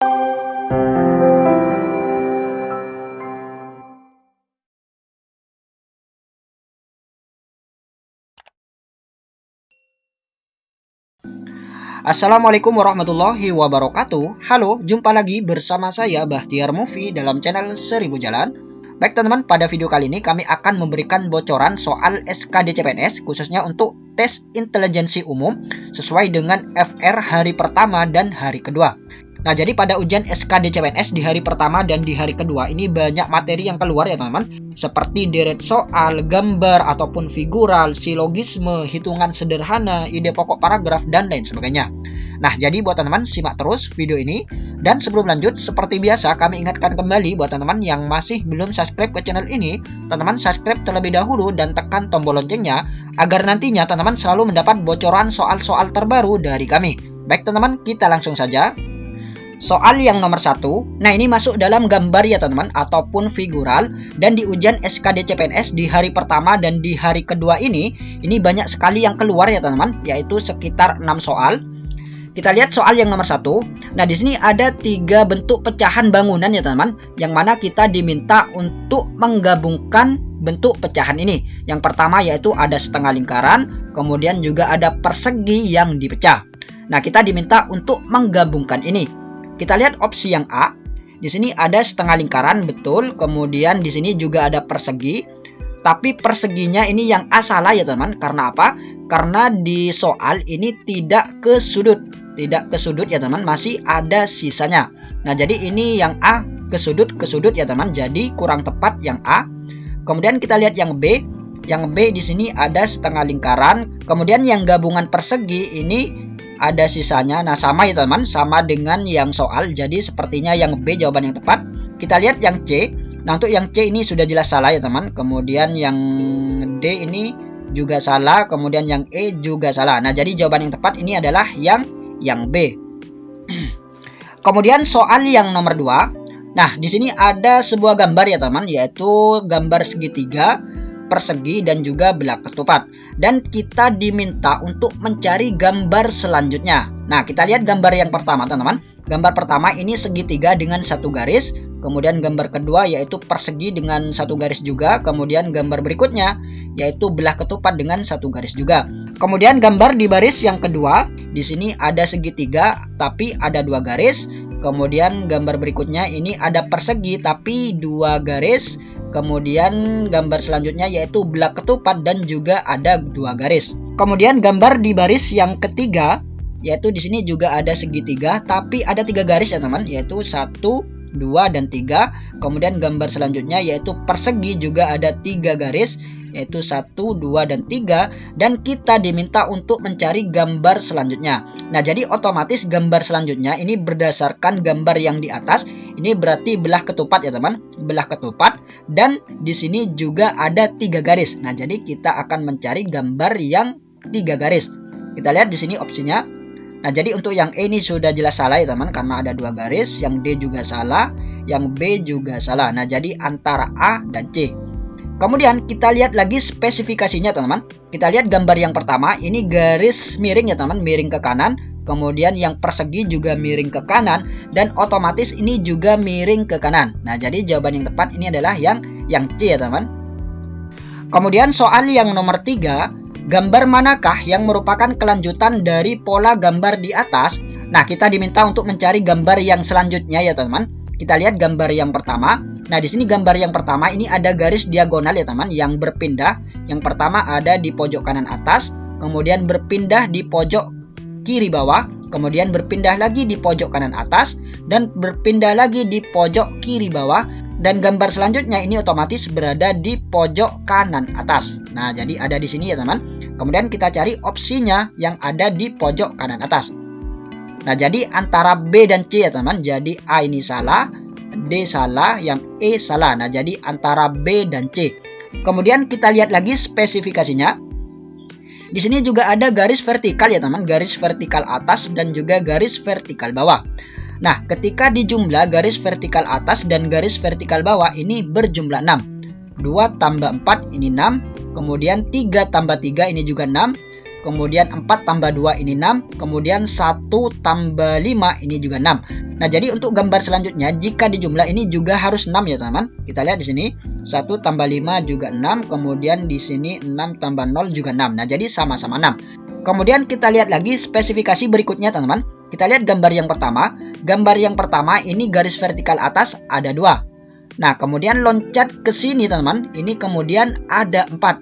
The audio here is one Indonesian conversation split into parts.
Assalamualaikum warahmatullahi wabarakatuh. Halo, jumpa lagi bersama saya Bahtiar Movie dalam channel 1000 Jalan. Baik teman-teman, pada video kali ini kami akan memberikan bocoran soal SKD CPNS khususnya untuk tes intelijensi umum sesuai dengan FR hari pertama dan hari kedua. Nah, jadi pada ujian SKD CPNS di hari pertama dan di hari kedua ini banyak materi yang keluar ya teman-teman, seperti deret soal, gambar ataupun figural, silogisme, hitungan sederhana, ide pokok paragraf, dan lain sebagainya. Nah, jadi buat teman-teman simak terus video ini. Dan sebelum lanjut, seperti biasa kami ingatkan kembali buat teman-teman yang masih belum subscribe ke channel ini, teman-teman subscribe terlebih dahulu dan tekan tombol loncengnya agar nantinya teman-teman selalu mendapat bocoran soal-soal terbaru dari kami. Baik teman-teman, kita langsung saja. Soal yang nomor 1, nah ini masuk dalam gambar ya teman-teman ataupun figural, dan di ujian SKD CPNS di hari pertama dan di hari kedua ini banyak sekali yang keluar ya teman-teman, yaitu sekitar 6 soal. Kita lihat soal yang nomor 1. Nah, di sini ada 3 bentuk pecahan bangunan ya teman-teman, yang mana kita diminta untuk menggabungkan bentuk pecahan ini. Yang pertama yaitu ada setengah lingkaran, kemudian juga ada persegi yang dipecah. Nah, kita diminta untuk menggabungkan ini. Kita lihat opsi yang A. Di sini ada setengah lingkaran, betul. Kemudian di sini juga ada persegi. Tapi perseginya ini yang A salah ya teman. Karena apa? Karena di soal ini tidak ke sudut. Tidak ke sudut ya teman, masih ada sisanya. Nah, jadi ini yang A ke sudut ya teman. Jadi kurang tepat yang A. Kemudian kita lihat yang B. Yang B di sini ada setengah lingkaran. Kemudian yang gabungan persegi ini ada sisanya. Nah, sama ya teman, sama dengan yang soal. Jadi sepertinya yang B jawaban yang tepat. Kita lihat yang C. Nah, untuk yang C ini sudah jelas salah ya teman. Kemudian yang D ini juga salah. Kemudian yang E juga salah. Nah, jadi jawaban yang tepat ini adalah yang B. Kemudian soal yang nomor 2. Nah, di sini ada sebuah gambar ya teman, yaitu gambar segitiga, persegi, dan juga belah ketupat. Dan kita diminta untuk mencari gambar selanjutnya. Nah, kita lihat gambar yang pertama teman-teman. Gambar pertama ini segitiga dengan satu garis. Kemudian gambar kedua yaitu persegi dengan satu garis juga. Kemudian gambar berikutnya yaitu belah ketupat dengan satu garis juga. Kemudian gambar di baris yang kedua, di sini ada segitiga tapi ada dua garis. Kemudian gambar berikutnya ini ada persegi tapi dua garis. Kemudian gambar selanjutnya yaitu belah ketupat dan juga ada dua garis. Kemudian gambar di baris yang ketiga, yaitu di sini juga ada segitiga tapi ada tiga garis ya teman, yaitu 1, 2, dan 3. Kemudian gambar selanjutnya yaitu persegi juga ada 3 garis, yaitu 1, 2, dan 3. Dan kita diminta untuk mencari gambar selanjutnya. Nah, jadi otomatis gambar selanjutnya ini berdasarkan gambar yang di atas. Ini berarti belah ketupat ya teman, belah ketupat. Dan di sini juga ada 3 garis. Nah, jadi kita akan mencari gambar yang 3 garis. Kita lihat di sini opsinya. Nah, jadi untuk yang E ini sudah jelas salah ya teman, karena ada 2 garis. Yang D juga salah, yang B juga salah. Nah, jadi antara A dan C. Kemudian kita lihat lagi spesifikasinya teman-teman. Kita lihat gambar yang pertama, ini garis miring ya teman, miring ke kanan. Kemudian yang persegi juga miring ke kanan, dan otomatis ini juga miring ke kanan. Nah, jadi jawaban yang tepat ini adalah yang C ya teman. Kemudian soal yang nomor 3, gambar manakah yang merupakan kelanjutan dari pola gambar di atas? Nah, kita diminta untuk mencari gambar yang selanjutnya ya teman. Kita lihat gambar yang pertama. Nah, di sini gambar yang pertama ini ada garis diagonal ya teman, yang berpindah. Yang pertama ada di pojok kanan atas, kemudian berpindah di pojok kiri bawah, kemudian berpindah lagi di pojok kanan atas, dan berpindah lagi di pojok kiri bawah. Dan gambar selanjutnya ini otomatis berada di pojok kanan atas. Nah, jadi ada di sini ya teman. Kemudian kita cari opsinya yang ada di pojok kanan atas. Nah, jadi antara B dan C ya teman. Jadi A ini salah, D salah, yang E salah. Nah, jadi antara B dan C. Kemudian kita lihat lagi spesifikasinya. Di sini juga ada garis vertikal ya teman, garis vertikal atas dan juga garis vertikal bawah. Nah, ketika dijumlah garis vertikal atas dan garis vertikal bawah ini berjumlah 6. 2 tambah 4 ini 6. Kemudian 3 tambah 3 ini juga 6. kemudian 4 tambah 2 ini 6, kemudian 1 tambah 5 ini juga 6. Nah, jadi untuk gambar selanjutnya jika dijumlah ini juga harus 6 ya teman-teman. Kita lihat di sini 1 tambah 5 juga 6, kemudian di sini 6 tambah 0 juga 6. Nah, jadi sama-sama 6. Kemudian kita lihat lagi spesifikasi berikutnya teman-teman. Kita lihat gambar yang pertama. Gambar yang pertama ini garis vertikal atas ada 2. Nah, kemudian loncat ke sini teman-teman, ini kemudian ada 4.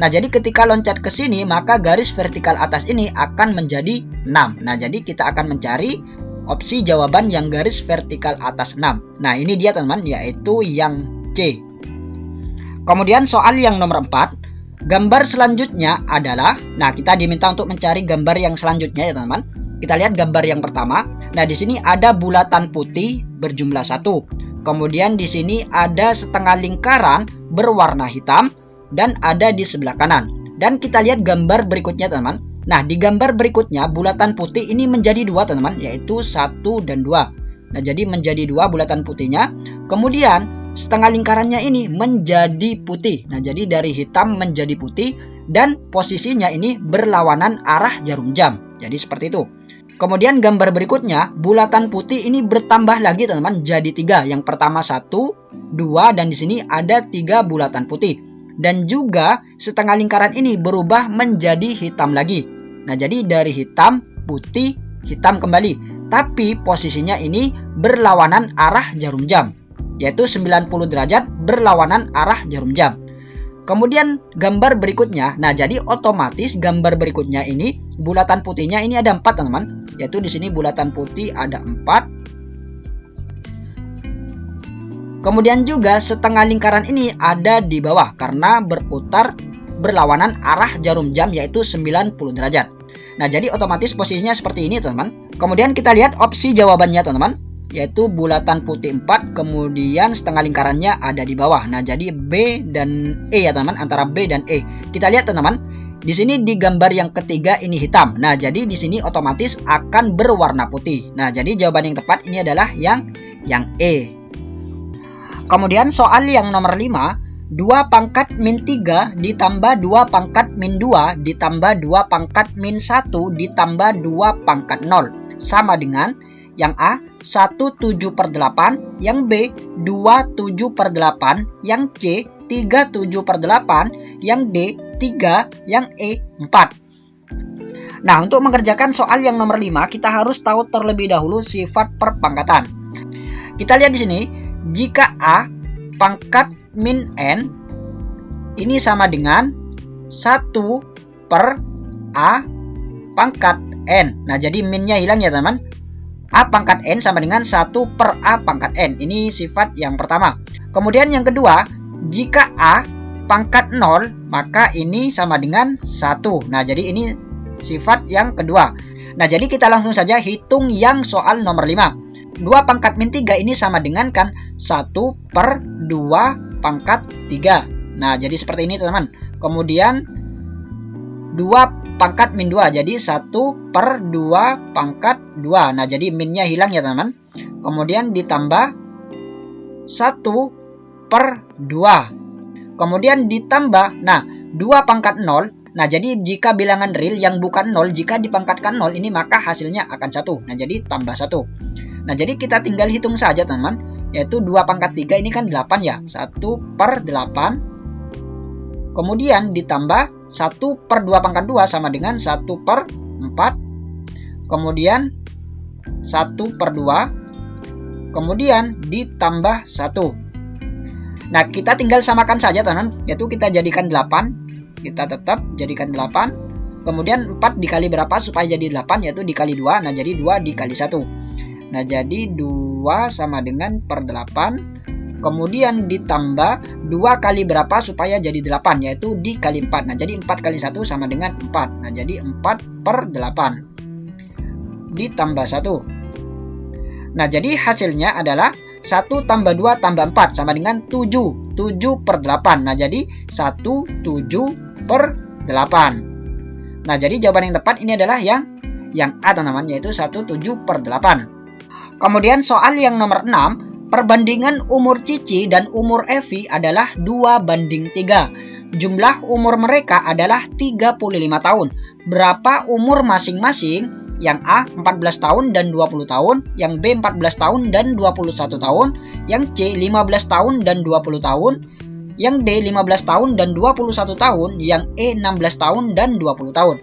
Nah, jadi ketika loncat ke sini, maka garis vertikal atas ini akan menjadi 6. Nah, jadi kita akan mencari opsi jawaban yang garis vertikal atas 6. Nah, ini dia teman-teman, yaitu yang C. Kemudian soal yang nomor 4. Gambar selanjutnya adalah, nah kita diminta untuk mencari gambar yang selanjutnya ya teman-teman. Kita lihat gambar yang pertama. Nah, di sini ada bulatan putih berjumlah 1. Kemudian di sini ada setengah lingkaran berwarna hitam dan ada di sebelah kanan. Dan kita lihat gambar berikutnya teman-teman. Nah, di gambar berikutnya bulatan putih ini menjadi 2 teman-teman, yaitu 1 dan 2. Nah, jadi menjadi 2 bulatan putihnya. Kemudian setengah lingkarannya ini menjadi putih. Nah, jadi dari hitam menjadi putih dan posisinya ini berlawanan arah jarum jam. Jadi seperti itu. Kemudian gambar berikutnya, bulatan putih ini bertambah lagi teman-teman, jadi 3. Yang pertama 1, 2, dan di sini ada 3 bulatan putih. Dan juga setengah lingkaran ini berubah menjadi hitam lagi. Nah, jadi dari hitam, putih, hitam kembali. Tapi posisinya ini berlawanan arah jarum jam, yaitu 90 derajat berlawanan arah jarum jam. Kemudian gambar berikutnya, nah jadi otomatis gambar berikutnya ini bulatan putihnya ini ada 4 teman-teman, yaitu di sini bulatan putih ada 4. Kemudian juga setengah lingkaran ini ada di bawah karena berputar berlawanan arah jarum jam yaitu 90 derajat. Nah, jadi otomatis posisinya seperti ini teman-teman. Kemudian kita lihat opsi jawabannya teman-teman, yaitu bulatan putih 4, kemudian setengah lingkarannya ada di bawah. Nah, jadi B dan E ya teman-teman, antara B dan E. Kita lihat teman-teman, di sini di gambar yang ketiga ini hitam. Nah, jadi di sini otomatis akan berwarna putih. Nah, jadi jawaban yang tepat ini adalah yang E. Kemudian soal yang nomor 5, 2 pangkat min 3 ditambah 2 pangkat min 2 ditambah 2 pangkat min 1 ditambah 2 pangkat 0 sama dengan yang A 1/7/8, yang B 2/7/8, yang C 3/7/8, yang D 3, yang E 4. Nah, untuk mengerjakan soal yang nomor 5 kita harus tahu terlebih dahulu sifat perpangkatan. Kita lihat di sini, jika A pangkat min N ini sama dengan 1 per A pangkat N. Nah, jadi minnya hilang ya teman. A pangkat N sama dengan 1 per A pangkat N. Ini sifat yang pertama. Kemudian yang kedua, jika A pangkat 0, maka ini sama dengan 1. Nah, jadi ini sifat yang kedua. Nah, jadi kita langsung saja hitung yang soal nomor 5. 2 pangkat min 3 ini sama dengan kan 1 per 2 pangkat 3. Nah, jadi seperti ini teman-teman. Kemudian 2 pangkat min 2, jadi 1 per 2 pangkat 2. Nah, jadi minnya hilang ya teman-teman. Kemudian ditambah 1 per 2. Kemudian ditambah, nah 2 pangkat 0. Nah, jadi jika bilangan real yang bukan 0, jika dipangkatkan 0 ini maka hasilnya akan 1. Nah, jadi tambah 1. Nah, jadi kita tinggal hitung saja teman-teman, yaitu 2 pangkat 3 ini kan 8 ya, 1 per 8. Kemudian ditambah 1 per 2 pangkat 2 sama dengan 1 per 4. Kemudian 1 per 2. Kemudian ditambah 1. Nah, kita tinggal samakan saja teman-teman, yaitu kita jadikan 8. Kita tetap jadikan 8. Kemudian 4 dikali berapa supaya jadi 8, yaitu dikali 2. Nah, jadi 2 dikali 1. Nah, jadi 2 sama dengan per 8. Kemudian ditambah 2 kali berapa supaya jadi 8, yaitu dikali 4. Nah, jadi 4 kali 1 sama dengan 4. Nah, jadi 4 per 8. Ditambah 1. Nah, jadi hasilnya adalah 1 tambah 2 tambah 4 sama dengan 7. 7 per 8. Nah, jadi 1 7 per 8. Nah, jadi jawaban yang tepat ini adalah yang A teman-teman, yaitu 1 7 per 8. Kemudian soal yang nomor 6, perbandingan umur Cici dan umur Evi adalah 2:3. jumlah umur mereka adalah 35 tahun. Berapa umur masing-masing? Yang A 14 tahun dan 20 tahun, yang B 14 tahun dan 21 tahun, yang C 15 tahun dan 20 tahun, yang D 15 tahun dan 21 tahun, yang E 16 tahun dan 20 tahun.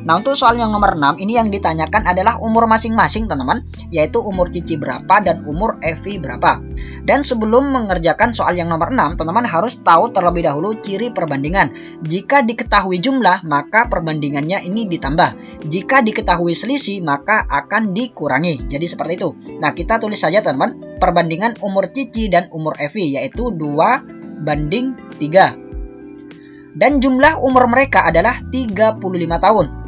Nah, untuk soal yang nomor 6 ini yang ditanyakan adalah umur masing-masing teman-teman, yaitu umur Cici berapa dan umur Evi berapa. Dan sebelum mengerjakan soal yang nomor 6, teman-teman harus tahu terlebih dahulu ciri perbandingan. Jika diketahui jumlah, maka perbandingannya ini ditambah. Jika diketahui selisih, maka akan dikurangi. Jadi seperti itu. Nah, kita tulis saja teman-teman, perbandingan umur Cici dan umur Evi, yaitu 2:3. Dan jumlah umur mereka adalah 35 tahun.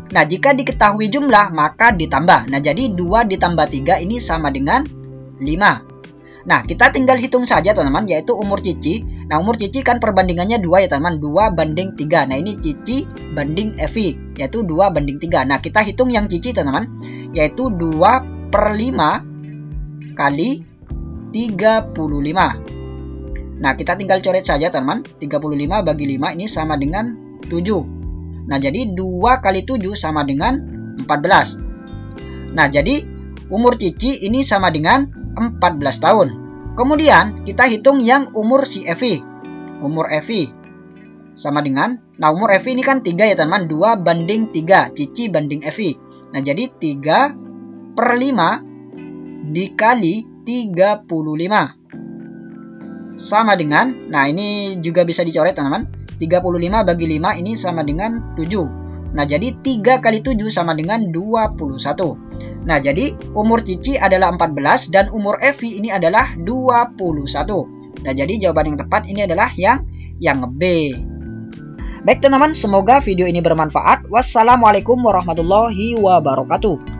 Nah, jika diketahui jumlah, maka ditambah. Nah, jadi 2 ditambah 3 ini sama dengan 5. Nah, kita tinggal hitung saja teman-teman, yaitu umur Cici. Nah, umur Cici kan perbandingannya 2 ya teman-teman, 2:3. Nah, ini Cici banding Evi, yaitu 2:3. Nah, kita hitung yang Cici teman-teman, yaitu 2/5 kali 35. Nah, kita tinggal coret saja teman-teman, 35 bagi 5 ini sama dengan 7. Nah, jadi 2 kali 7 sama dengan 14. Nah, jadi umur Cici ini sama dengan 14 tahun. Kemudian kita hitung yang umur si Evi. Umur Evi sama dengan, nah umur Evi ini kan 3 ya teman-teman, 2:3, Cici banding Evi. Nah, jadi 3/5 dikali 35 sama dengan, nah ini juga bisa dicoret teman-teman, 35 bagi 5 ini sama dengan 7. Nah, jadi 3 kali 7 sama dengan 21. Nah, jadi umur Cici adalah 14 dan umur Evi ini adalah 21. Nah, jadi jawaban yang tepat ini adalah yang B. Baik teman-teman, semoga video ini bermanfaat. Wassalamualaikum warahmatullahi wabarakatuh.